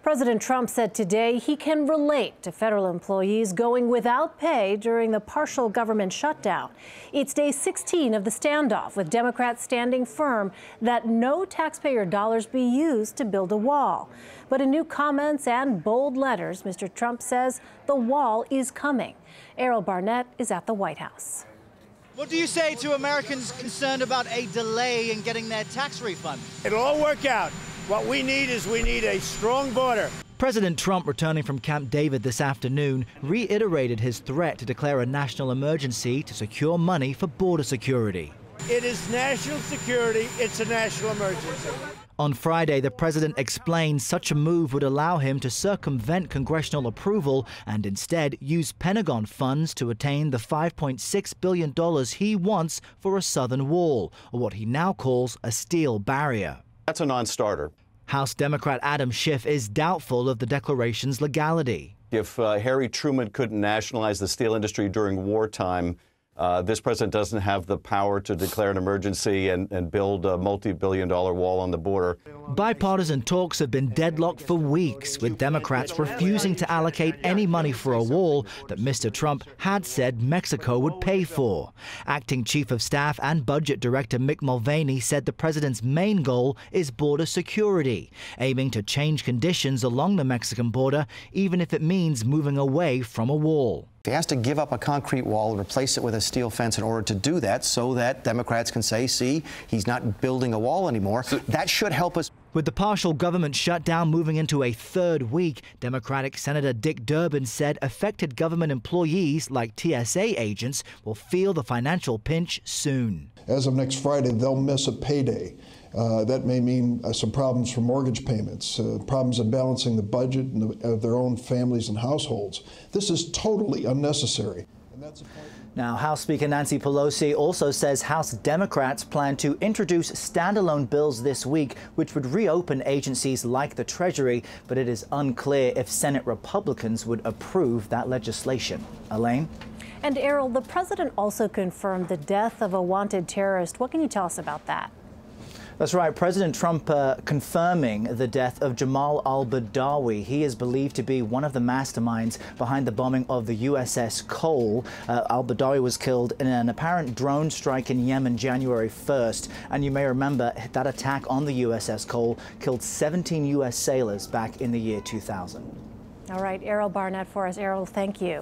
President Trump said today he can relate to federal employees going without pay during the partial government shutdown. It's day 16 of the standoff, with Democrats standing firm that no taxpayer dollars be used to build a wall. But in new comments and bold letters, Mr. Trump says the wall is coming. Errol Barnett is at the White House. What do you say to Americans concerned about a delay in getting their tax refund? It'll all work out. What we need is a strong border. President Trump, returning from Camp David this afternoon, reiterated his threat to declare a national emergency to secure money for border security. It is national security. It's a national emergency. On Friday, the president explained such a move would allow him to circumvent congressional approval and instead use Pentagon funds to attain the $5.6 billion he wants for a southern wall, or what he now calls a steel barrier. That's a non-starter. House Democrat Adam Schiff is doubtful of the declaration's legality. If Harry Truman couldn't nationalize the steel industry during wartime, this president doesn't have the power to declare an emergency and build a multi-billion-dollar wall on the border. Bipartisan talks have been deadlocked for weeks, with Democrats refusing to allocate any money for a wall that Mr. Trump had said Mexico would pay for. Acting Chief of Staff and Budget Director Mick Mulvaney said the president's main goal is border security, aiming to change conditions along the Mexican border, even if it means moving away from a wall. He has to give up a concrete wall and replace it with a steel fence in order to do that, so that Democrats can say, see, he's not building a wall anymore. That should help us. With the partial government shutdown moving into a third week, Democratic Senator Dick Durbin said affected government employees like TSA agents will feel the financial pinch soon. As of next Friday, they'll miss a payday. That may mean some problems for mortgage payments, problems in balancing the budget of their own families and households. This is totally unnecessary. And that's Now, House Speaker Nancy Pelosi also says House Democrats plan to introduce standalone bills this week, which would reopen agencies like the Treasury, but it is unclear if Senate Republicans would approve that legislation. Elaine? And Errol, the president also confirmed the death of a wanted terrorist. What can you tell us about that? That's right. President Trump confirming the death of Jamal al-Badawi. He is believed to be one of the masterminds behind the bombing of the USS Cole. Al-Badawi was killed in an apparent drone strike in Yemen January 1st. And you may remember that attack on the USS Cole killed 17 U.S. sailors back in the year 2000. All right, Errol Barnett for us. Errol, thank you.